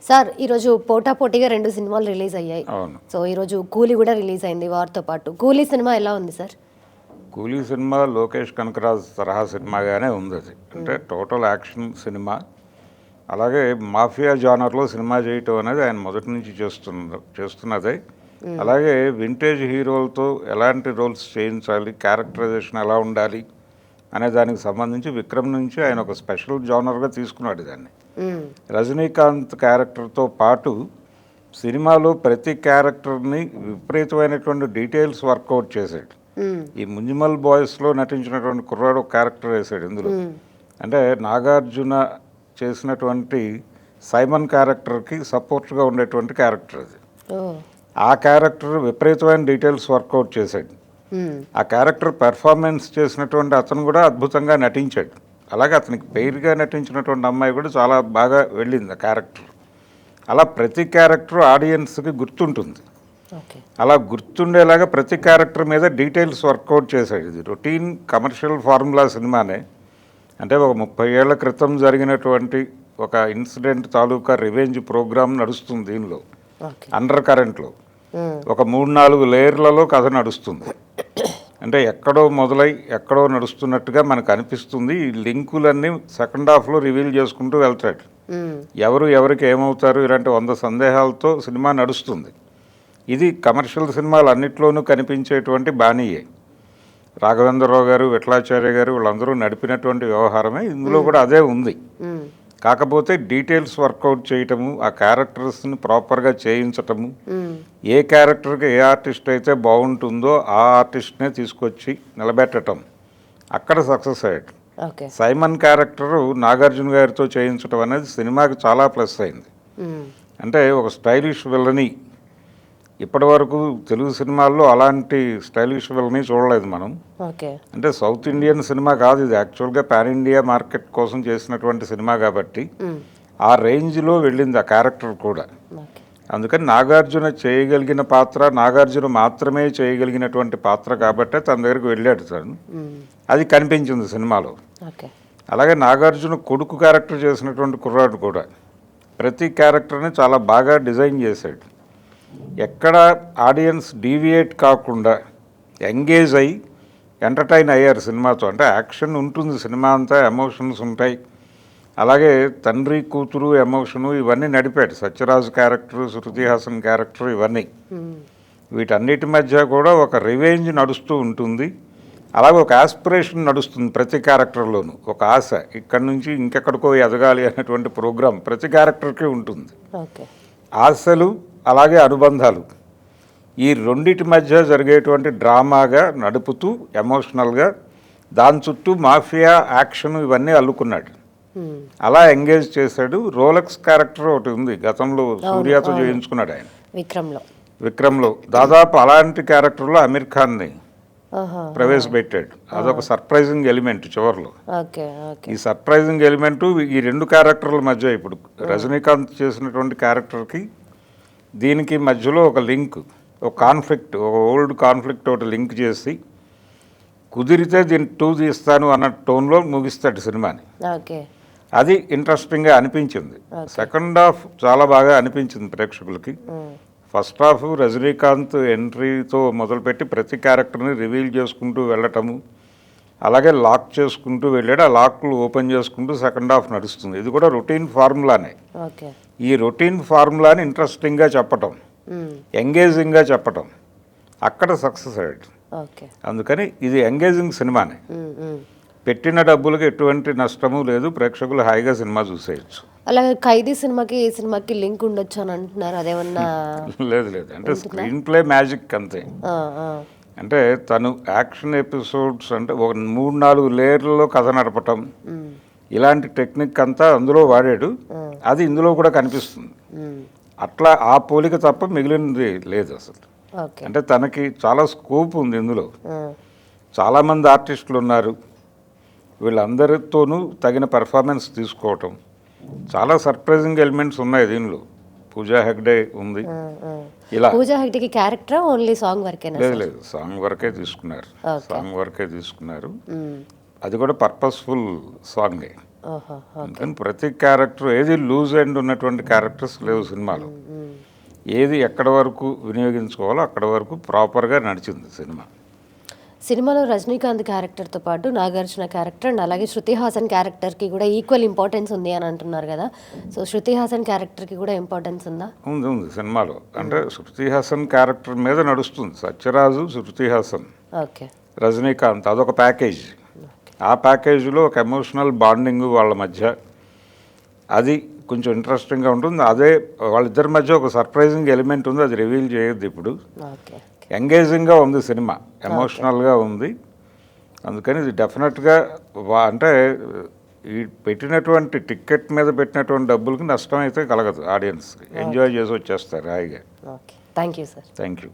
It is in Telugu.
సార్ ఈరోజు పోటాపోటీగా 2 సినిమాలు రిలీజ్ అయ్యాయి. అవును. సో ఈరోజు కూలీ కూడా రిలీజ్ అయింది వారితో పాటు. కూలీ సినిమా ఎలా ఉంది సార్? కూలీ సినిమా లోకేష్ కనకరాజ్ తరహా సినిమాగానే ఉంది అది. అంటే టోటల్ యాక్షన్ సినిమా. అలాగే మాఫియా జానర్లో సినిమా చేయటం అనేది ఆయన మొదటి నుంచి చేస్తున్నదే. అలాగే వింటేజ్ హీరోలతో ఎలాంటి రోల్స్ చేయించాలి, క్యారెక్టరైజేషన్ ఎలా ఉండాలి అనే దానికి సంబంధించి విక్రమ్ నుంచి ఆయన ఒక స్పెషల్ జానర్గా తీసుకున్నాడు దాన్ని. రజనీకాంత్ క్యారెక్టర్తో పాటు సినిమాలో ప్రతి క్యారెక్టర్ని విపరీతమైనటువంటి డీటెయిల్స్ వర్కౌట్ చేశాడు. ఈ ముంజిమల్ బాయ్స్లో నటించినటువంటి కుర్రాడు ఒక క్యారెక్టర్ వేసాడు ఇందులో. అంటే నాగార్జున చేసినటువంటి సైమన్ క్యారెక్టర్కి సపోర్ట్గా ఉండేటువంటి క్యారెక్టర్ అది. ఆ క్యారెక్టర్ విపరీతమైన డీటెయిల్స్ వర్కౌట్ చేశాడు. ఆ క్యారెక్టర్ పెర్ఫార్మెన్స్ చేసినటువంటి అతను కూడా అద్భుతంగా నటించాడు. అలాగే అతనికి పెయిర్గా నటించినటువంటి అమ్మాయి కూడా చాలా బాగా వెళ్ళింది ఆ క్యారెక్టర్. అలా ప్రతి క్యారెక్టర్ ఆడియన్స్కి గుర్తుంటుంది. అలా గుర్తుండేలాగా ప్రతి క్యారెక్టర్ మీద డీటెయిల్స్ వర్కౌట్ చేశాడు. ఇది రొటీన్ కమర్షియల్ ఫార్ములా సినిమానే. అంటే ఒక 30 ఏళ్ల క్రితం జరిగినటువంటి ఒక ఇన్సిడెంట్ తాలూకా రివెంజ్ ప్రోగ్రామ్ నడుస్తుంది దీనిలో. అండర్ కరెంట్లో ఒక 3-4 లేయర్లలో కథ నడుస్తుంది. అంటే ఎక్కడో మొదలై ఎక్కడో నడుస్తున్నట్టుగా మనకు అనిపిస్తుంది. ఈ లింకులన్నీ సెకండ్ హాఫ్లో రివీల్ చేసుకుంటూ వెళ్తాడు. ఎవరికి ఏమవుతారు ఇలాంటి 100 సందేహాలతో సినిమా నడుస్తుంది. ఇది కమర్షియల్ సినిమాలు అన్నిట్లోనూ కనిపించేటువంటి బాణీయే. రాఘవేంద్రరావు గారు, విఠలాచార్య గారు వీళ్ళందరూ నడిపినటువంటి వ్యవహారమే ఇందులో కూడా అదే ఉంది. కాకపోతే డీటెయిల్స్ వర్కౌట్ చేయటము, ఆ క్యారెక్టర్స్ని ప్రాపర్గా చేయించటము, ఏ క్యారెక్టర్కి ఏ ఆర్టిస్ట్ అయితే బాగుంటుందో ఆ ఆర్టిస్ట్నే తీసుకొచ్చి నిలబెట్టడం, అక్కడ సక్సెస్ అయ్యాడు. సైమన్ క్యారెక్టరు నాగార్జున గారితో చేయించడం అనేది సినిమాకి చాలా ప్లస్ అయింది. అంటే ఒక స్టైలిష్ విల్లని, ఇప్పటి వరకు తెలుగు సినిమాల్లో అలాంటి స్టైలిష్ విల్లని చూడలేదు మనం. అంటే సౌత్ ఇండియన్ సినిమా కాదు ఇది, యాక్చువల్గా పాన్ ఇండియా మార్కెట్ కోసం చేసినటువంటి సినిమా కాబట్టి ఆ రేంజ్లో వెళ్ళింది ఆ క్యారెక్టర్ కూడా. అందుకని నాగార్జున చేయగలిగిన పాత్ర, నాగార్జున మాత్రమే చేయగలిగినటువంటి పాత్ర కాబట్టి తన దగ్గరికి వెళ్ళాడు తను. అది కనిపించింది సినిమాలో. అలాగే నాగార్జున కొడుకు క్యారెక్టర్ చేసినటువంటి కుర్రాడు కూడా ప్రతి క్యారెక్టర్ని చాలా బాగా డిజైన్ చేశాడు. ఎక్కడ ఆడియన్స్ డీవియేట్ కాకుండా ఎంగేజ్ అయ్యి ఎంటర్టైన్ అయ్యారు సినిమాతో. అంటే యాక్షన్ ఉంటుంది సినిమా అంతా, ఎమోషన్స్ ఉంటాయి. అలాగే తండ్రి కూతురు ఎమోషను ఇవన్నీ నడిపాడు. సత్యరాజు క్యారెక్టర్, శృతి హాసన్ క్యారెక్టర్ ఇవన్నీ. వీటన్నిటి మధ్య కూడా ఒక రివెంజ్ నడుస్తూ ఉంటుంది. అలాగే ఒక ఆస్పిరేషన్ నడుస్తుంది ప్రతి క్యారెక్టర్లోనూ. ఒక ఆశ, ఇక్కడి నుంచి ఇంకెక్కడికో ఎదగాలి అనేటువంటి ప్రోగ్రాం ప్రతి క్యారెక్టర్కి ఉంటుంది. ఆశలు అలాగే అనుబంధాలు, ఈ రెండిటి మధ్య జరిగేటువంటి డ్రామాగా నడుపుతూ ఎమోషనల్గా దాని చుట్టూ మాఫియా యాక్షన్ ఇవన్నీ అల్లుకున్నాడు. అలా ఎంగేజ్ చేశాడు. రోలెక్స్ క్యారెక్టర్ ఒకటి ఉంది, గతంలో సూర్యతో చేయించుకున్నాడు ఆయన విక్రమ్లో. దాదాపు అలాంటి క్యారెక్టర్లో అమీర్ ఖాన్ని ప్రవేశపెట్టాడు. అదొక సర్ప్రైజింగ్ ఎలిమెంట్ చివరిలో. ఈ సర్ప్రైజింగ్ ఎలిమెంటు ఈ 2 క్యారెక్టర్ల మధ్య, ఇప్పుడు రజనీకాంత్ చేసినటువంటి క్యారెక్టర్కి దీనికి మధ్యలో ఒక లింక్, ఒక కాన్ఫ్లిక్ట్, ఒక ఓల్డ్ కాన్ఫ్లిక్ట్ ఒకటి లింక్ చేసి కుదిరితే దీన్ని 2 తీస్తాను అన్న టోన్లో ముగిస్తాడు సినిమాని. అది ఇంట్రెస్టింగ్గా అనిపించింది. సెకండ్ హాఫ్ చాలా బాగా అనిపించింది ప్రేక్షకులకి. ఫస్ట్ హాఫ్ రజనీకాంత్ ఎంట్రీతో మొదలుపెట్టి ప్రతి క్యారెక్టర్ని రివీల్ చేసుకుంటూ వెళ్ళటము, అలాగే లాక్ చేసుకుంటూ వెళ్ళాడు. ఆ లాక్లు ఓపెన్ చేసుకుంటూ సెకండ్ హాఫ్ నడుస్తుంది. ఇది కూడా రొటీన్ ఫార్ములానే. ఈ రొటీన్ ఫార్ములాని ఇంట్రెస్టింగ్గా చెప్పటం, ఎంగేజింగ్గా చెప్పటం, అక్కడ సక్సెస్ అయ్యాడు. అందుకని ఇది ఎంగేజింగ్ సినిమానే. పెట్టిన డబ్బులకి ఎటువంటి నష్టము లేదు, ప్రేక్షకులు హాయిగా సినిమా చూసేయచ్చు. అలాగే ఖైదీ సినిమాకి ఈ సినిమాకి లింక్ ఉండొచ్చు అని అంటున్నారు, అదేమన్నా? లేదు, అంటే స్క్రీన్ ప్లే మ్యాజిక్ అంతే. అంటే తను యాక్షన్ ఎపిసోడ్స్ అంటే ఒక 3-4 లేయర్లలో కథ నడపటం, ఇలాంటి టెక్నిక్ అంతా అందులో వాడాడు. అది ఇందులో కూడా కనిపిస్తుంది. అట్లా ఆ పోలిక తప్ప మిగిలినది లేదు అసలు. అంటే తనకి చాలా స్కోప్ ఉంది ఇందులో. చాలామంది ఆర్టిస్టులు ఉన్నారు, వీళ్ళందరితోనూ తగిన పెర్ఫార్మెన్స్ తీసుకోవటం. చాలా సర్ప్రైజింగ్ ఎలిమెంట్స్ ఉన్నాయి దీనిలో. పూజా హెగ్డే ఉంది. ఇలా పూజా హెగ్డేకి క్యారెక్టర్ ఓన్లీ సాంగ్ వరకేనా? లేదు, సాంగ్ వరకే తీసుకున్నారు. అది కూడా పర్పస్ఫుల్ సాంగే. ఓహో. అందుకని ప్రతి క్యారెక్టర్ ఏది లూజ్ ఎండ్ ఉన్నటువంటి క్యారెక్టర్స్ లేవు సినిమాలో. ఏది ఎక్కడ వరకు వినియోగించుకోవాలో అక్కడ వరకు ప్రాపర్గా నడిచింది సినిమా. సినిమాలో రజనీకాంత్ క్యారెక్టర్తో పాటు నాగార్జున క్యారెక్టర్ అండ్ అలాగే శృతి హాసన్ క్యారెక్టర్కి కూడా ఈక్వల్ ఇంపార్టెన్స్ ఉంది అని అంటున్నారు కదా. సో శృతి హాసన్ క్యారెక్టర్కి కూడా ఇంపార్టెన్స్ ఉందా? ఉంది సినిమాలో. అంటే శృతి హాసన్ క్యారెక్టర్ మీద నడుస్తుంది. సత్యరాజు, శృతి హాసన్, ఓకే, రజనీకాంత్, అదొక ప్యాకేజ్. ఆ ప్యాకేజీలో ఒక ఎమోషనల్ బాండింగ్ వాళ్ళ మధ్య, అది కొంచెం ఇంట్రెస్టింగ్గా ఉంటుంది. అదే వాళ్ళిద్దరి మధ్య ఒక సర్ప్రైజింగ్ ఎలిమెంట్ ఉంది, అది రివీల్ చేయొద్దు ఇప్పుడు. ఓకే, ఎంగేజింగ్గా ఉంది సినిమా, ఎమోషనల్గా ఉంది. అందుకని ఇది డెఫినెట్గా అంటే ఈ పెట్టినటువంటి టికెట్ మీద పెట్టినటువంటి డబ్బులకి నష్టం అయితే కలగదు. ఆడియన్స్కి ఎంజాయ్ చేసి వచ్చేస్తారు హాయిగా. Okay. Thank you sir. Thank you.